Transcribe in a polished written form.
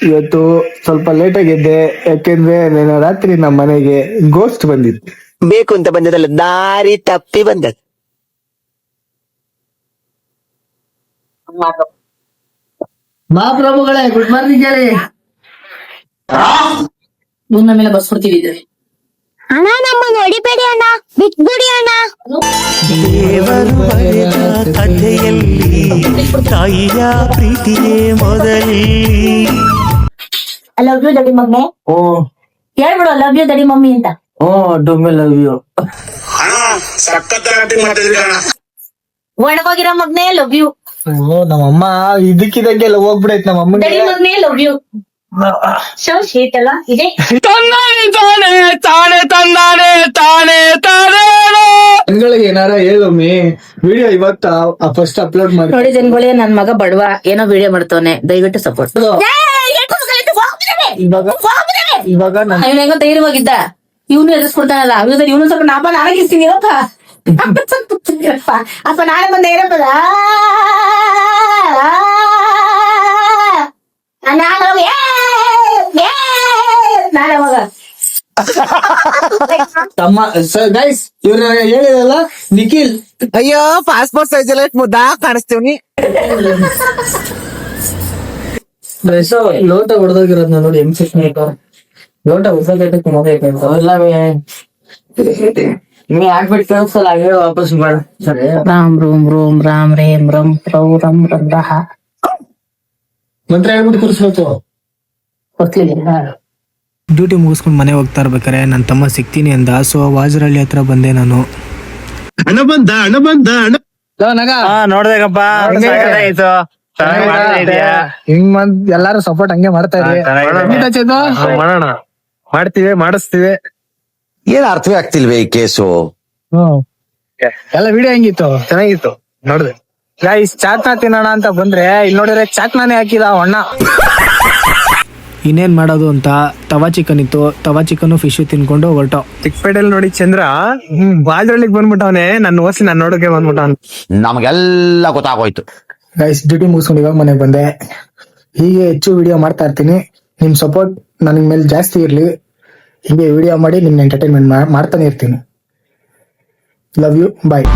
ಇವತ್ತು ಸ್ವಲ್ಪ ಲೇಟ್ ಆಗಿದ್ದೆ, ಯಾಕೆಂದ್ರೆ ನಾನು ರಾತ್ರಿ ನಮ್ಮ ಮನೆಗೆ ಗೋಸ್ಟ್ ಬಂದಿತ್ತು. ಬೇಕು ಅಂತ ಬಂದದಲ್ಲ, ದಾರಿ ತಪ್ಪಿ ಬಂದದ್ದು. ಮಹಾಪ್ರಭುಗಳೇ, ಗುಡ್ ಮಾರ್ನಿಂಗ್ ಹೇಳಿ. ಮುಂದ ಮೇಲೆ ಬಸ್ ಕೊಡ್ತಿದ್ವಿ ಅಣ್ಣ, ನಮ್ಮನ್ನು ಹೊಡಿಬೇಡಿ ಅಣ್ಣ, ಬಿಟ್ಬಿಡಿ ಅಣ್ಣ. ದೇವರು ಬರೆದ ಕಥೆಯಲ್ಲಿ ತಾಯಿಯ ಪ್ರೀತಿಯೇ ಮೊದಲೇ. ಐ ಲವ್ ಯು ದಡಿ ಮಮ್ಮಿ. ಓ ಹೇಳ್ಬಿಡು ಲವ್ ಯು ದಡಿ ಮಮ್ಮಿ ಅಂತ. ಓ ಡೊಮ್ಮೆ ಲವ್ ಯು. ಒಣಗೋಗಿರೋ ಮಗ್ನೆ ಲವ್ ಯು. ಓ ನಮ್ಮಮ್ಮ ಇದಕ್ಕಿದಂಗೆ ಲವ್ ಹೋಗ್ಬಿಡೈತ್ ನಮ್ಮ ಅಮ್ಮನಿಗೆ. ದಡಿ ಮಗ್ನೆ ಲವ್ ಯು. ಸೊ ಶೀಟ್ ಅಲ್ಲ ಇದೆ. ಜನಗಳಿಗೆ ಏನಾರ ಹೇಳೊಮ್ಮೆ, ವಿಡಿಯೋ ಇವತ್ತ ಫಸ್ಟ್ ಅಪ್ಲೋಡ್ ಮಾಡಿ. ನೋಡಿ ಜನಗಳೇ, ನನ್ ಮಗ ಬಡವ ಏನೋ ವಿಡಿಯೋ ಮಾಡ್ತವನೆ, ದಯವಿಟ್ಟು ಸಪೋರ್ಟ್. ಇವಾಗ ನನ್ ಇವ್ನ ಹೆಂಗೋ ಧೈರ್ಯವಾಗಿದ್ದ, ಇವನು ಎದುರಿಸ್ಕೊಡ್ತಾನಲ್ಲ, ಇವನು ಸ್ವಲ್ಪ ನಾಪ ನಾಳಗಿಸ್ತೀನಿ ಇರಪ್ಪ. ಅಪ್ಪ ನಾಳೆ ಬಂದ ಇರಪ್ಪದ ನಾಳೆ ಮಗ ತಮ್ಮ ಗೈಸ್, ಇವ್ರ ಹೇಳಿದಲ್ಲ ನಿಖಿಲ್. ಅಯ್ಯೋ, ಪಾಸ್ಪೋರ್ಟ್ ಸೈಜ್ ಎಲ್ಲ ಮುದ್ದಾ ಕಾಣಿಸ್ತೀವಿ. ಲೋಟ ಹೊಡೆದೋಗಿರೋದ್ನ ನೋಡಿ, ಹೆಂಗ್ ಶಿಕ್ಷಣ ಲೋಟ ನೀ ಹಾಕ್ಬಿಟ್ಟು ಕೇಳಿಸಲ್ಲ, ಹಾಗೆ ವಾಪಸ್ ಮಾಡ. ಸರಿ, ರಾಮ್ ರೂಮ್ ರೂಮ್ ರಾಮ್ ರೇಮ್ ರಮ್ ಪ್ರೌ ರಮ್ ರಂದ್ರಹ ಮಂತ್ರ ಹೇಳ್ಬಿಟ್ಟು ಕೂರಿಸ್ಬೇಕು. ಗೊತ್ತಿಲ್ಲ. ಡ್ಯೂಟಿ ಮುಗಿಸ್ಕೊಂಡು ಮನೆ ಹೋಗ್ತಾ ಇರ್ಬೇಕಾರೆ ನನ್ನ ತಮ್ಮ ಸಿಗ್ತೀನಿ ಅಂದ. ಸೊ ವಾಜರಳ್ಳಿ ಹತ್ರ ಬಂದೆ ನಾನು. ನೋಡ್ದೇಕಪ್ಪ, ಹಿಂಗ್ ಎಲ್ಲಾರು ಸಪೋರ್ಟ್ ಹಂಗೆ ಮಾಡ್ತಾ ಇದ್ರಿ. ಮಾಡೋಣ, ಮಾಡ್ತೀವಿ, ಮಾಡಿಸ್ತೀವಿ. ಏನ್ ಅರ್ಥವೇ ಆಗ್ತಿಲ್ವೇ ಈ ಕೇಸು? ಎಲ್ಲ ವಿಡಿಯೋ ಹೆಂಗಿತ್ತು? ಚೆನ್ನಾಗಿತ್ತು, ನೋಡ್ದೆ. ಗೈಸ್, ಚಾಟ್ನಾ ತಿನ್ನೋಣ ಅಂತ ಬಂದ್ರೆ ಇಲ್ಲಿ ನೋಡಿದ್ರೆ ಚಾಟ್ನಾನೇ ಹಾಕಿದ ಅಣ್ಣ. ಇನ್ನೇನ್ ಮಾಡೋದು ಅಂತ ತವಾ ಚಿಕನ್ ಇತ್ತು. ತವಾ ಚಿಕನ್ ಫಿಶ್ ತಿನ್ಕೊಂಡು ಹೊರಟೋ. ಚಿಕ್ಕಪೇಟೆಲ್ ನೋಡಿ ಚಂದ್ರ ಬಾಜರಳ್ಳಿಗೆ ಬಂದ್ಬಿಟ್ಟವನೆ, ನನ್ನ ಓಸಿ ನಾನು ನೋಡೋಕೆ ಬಂದ್ಬಿಟ್ಟವನ್. ನಮಗೆಲ್ಲ ಗೊತ್ತಾಗೋಯ್ತು. ಗೈಸ್, ಡ್ಯೂಟಿ ಮುಗಿಸ್ಕೊಂಡು ಇವಾಗ ಮನೆಗೆ ಬಂದೆ. ಹೀಗೆ ಹೆಚ್ಚು ವಿಡಿಯೋ ಮಾಡ್ತಾ ಇರ್ತೀನಿ. ನಿಮ್ ಸಪೋರ್ಟ್ ನನಗ್ ಮೇಲೆ ಜಾಸ್ತಿ ಇರ್ಲಿ. ಹೀಗೆ ವಿಡಿಯೋ ಮಾಡಿ ನಿಮ್ನ ಎಂಟರ್ಟೈನ್ಮೆಂಟ್ ಮಾಡ್ತಾನೆ ಇರ್ತೀನಿ. Love you, bye.